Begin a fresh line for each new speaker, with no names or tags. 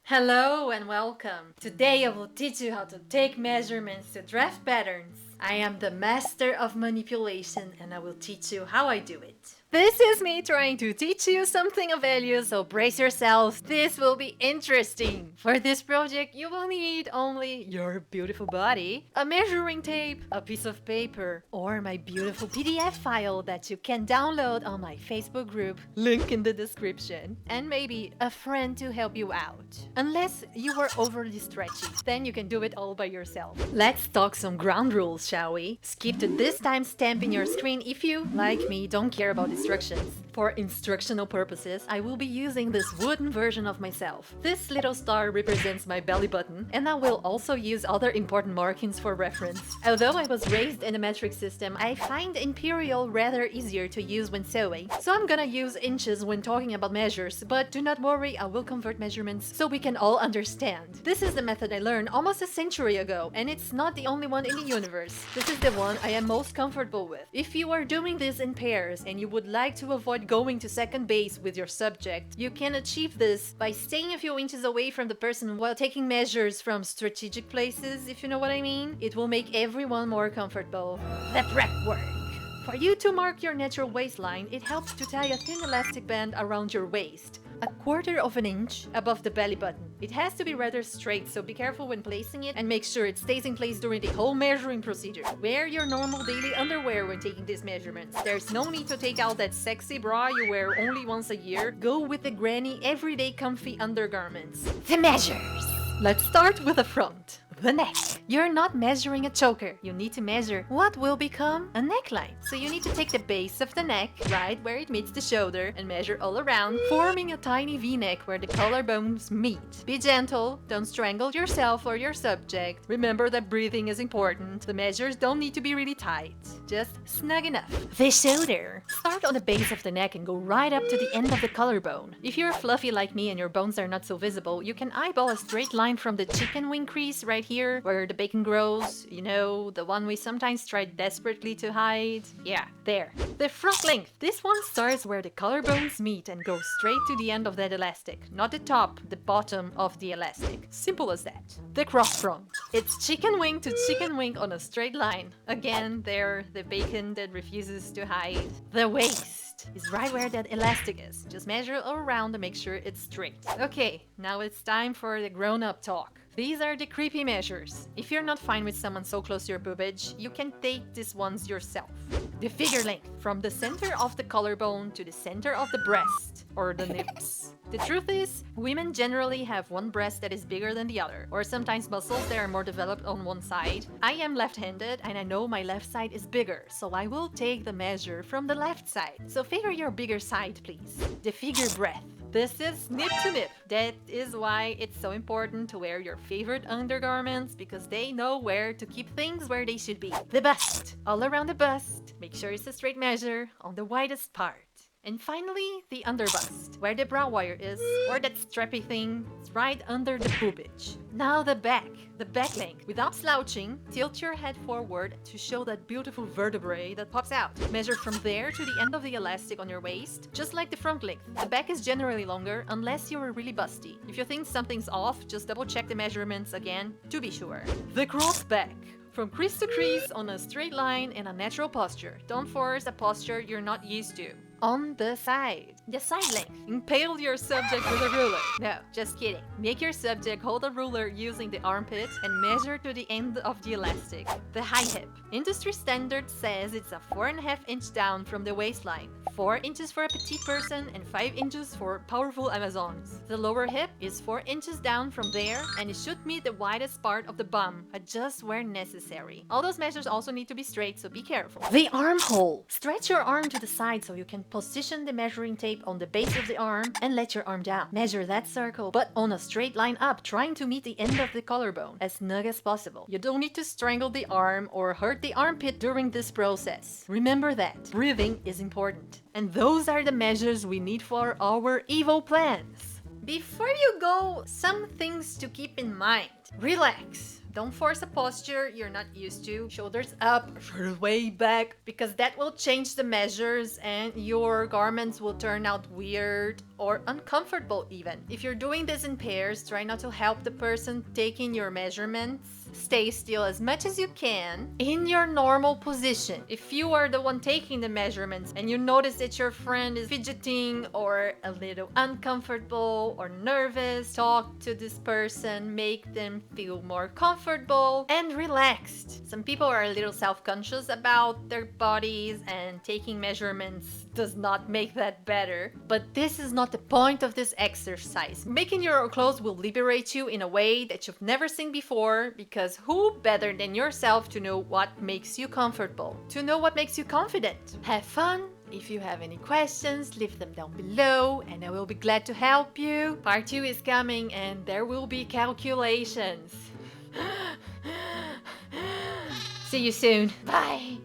Hello and welcome. Today I will teach you how to take measurements to draft patterns. I am the master of manipulation and I will teach you how I do it. This is me trying to teach you something of value, so brace yourselves. This will be interesting. For this project, you will need only your beautiful body, a measuring tape, a piece of paper, or my beautiful PDF file that you can download on my Facebook group, link in the description, and maybe a friend to help you out. Unless you are overly stretchy, then you can do it all by yourself. Let's talk some ground rules, shall we? Skip to this timestamp in your screen if you, like me, don't care about instructions. For instructional purposes, I will be using this wooden version of myself. This little star represents my belly button, and I will also use other important markings for reference. Although I was raised in a metric system, I find imperial rather easier to use when sewing, so I'm gonna use inches when talking about measures, but do not worry, I will convert measurements so we can all understand. This is the method I learned almost a century ago, and it's not the only one in the universe. This is the one I am most comfortable with. If you are doing this in pairs and you would like to avoid going to second base with your subject, you can achieve this by staying a few inches away from the person while taking measures from strategic places, if you know what I mean. It will make everyone more comfortable. The prep work. For you to mark your natural waistline, it helps to tie a thin elastic band around your waist, a quarter of an inch above the belly button. It has to be rather straight, so be careful when placing it and make sure it stays in place during the whole measuring procedure. Wear your normal daily underwear when taking these measurements. There's no need to take out that sexy bra you wear only once a year. Go with the granny everyday comfy undergarments. The measures. Let's start with the front. The neck. You're not measuring a choker. You need to measure what will become a neckline. So you need to take the base of the neck, right where it meets the shoulder, and measure all around, forming a tiny V-neck where the collarbones meet. Be gentle, don't strangle yourself or your subject. Remember that breathing is important. The measures don't need to be really tight, just snug enough. The shoulder. Start on the base of the neck and go right up to the end of the collarbone. If you're fluffy like me and your bones are not so visible, you can eyeball a straight line from the chicken wing crease right here where the bacon grows, you know, the one we sometimes try desperately to hide. Yeah, there. The front length. This one starts where the collarbones meet and goes straight to the end of that elastic. Not the top, the bottom of the elastic. Simple as that. The cross front. It's chicken wing to chicken wing on a straight line. Again, there, the bacon that refuses to hide. The waist is right where that elastic is. Just measure all around to make sure it's straight. Okay, now it's time for the grown-up talk. These are the creepy measures. If you're not fine with someone so close to your boobage, you can take these ones yourself. The figure length, from the center of the collarbone to the center of the breast, or the nips. The truth is, women generally have one breast that is bigger than the other, or sometimes muscles that are more developed on one side. I am left-handed, and I know my left side is bigger, so I will take the measure from the left side. So figure your bigger side, please. The figure breadth. This is nip to nip. That is why it's so important to wear your favorite undergarments, because they know where to keep things where they should be. The bust. All around the bust. Make sure it's a straight measure on the widest part. And finally, the underbust, where the brow wire is, or that strappy thing, it's right under the boobage. Now the back length. Without slouching, tilt your head forward to show that beautiful vertebrae that pops out. Measure from there to the end of the elastic on your waist, just like the front length. The back is generally longer, unless you're really busty. If you think something's off, just double check the measurements again, to be sure. The cross back. From crease to crease on a straight line in a natural posture. Don't force a posture you're not used to. On the side length. Impale your subject with a ruler. No, just kidding. Make your subject hold a ruler using the armpit and measure to the end of the elastic. The high hip. Industry standard says it's a 4.5 inch down from the waistline. 4 inches for a petite person and 5 inches for powerful Amazons. The lower hip is 4 inches down from there and it should meet the widest part of the bum. Adjust where necessary. All those measures also need to be straight, so be careful. The armhole. Stretch your arm to the side so you can position the measuring tape on the base of the arm and let your arm down. Measure that circle, but on a straight line up, trying to meet the end of the collarbone as snug as possible. You don't need to strangle the arm or hurt the armpit during this process. Remember that. Breathing is important. And those are the measures we need for our Evo plans. Before you go, some things to keep in mind. Relax. Don't force a posture you're not used to. Shoulders up, shoulders way back, because that will change the measures and your garments will turn out weird or uncomfortable even. If you're doing this in pairs, try not to help the person taking your measurements. Stay still as much as you can in your normal position. If you are the one taking the measurements and you notice that your friend is fidgeting or a little uncomfortable or nervous, talk to this person, make them feel more comfortable and relaxed. Some people are a little self-conscious about their bodies, and taking measurements does not make that better. But this is not the point of this exercise. Making your own clothes will liberate you in a way that you've never seen before, because who better than yourself to know what makes you comfortable, to know what makes you confident. Have fun. If you have any questions, leave them down below and I will be glad to help you. Part 2 is coming and there will be calculations. See you soon. Bye.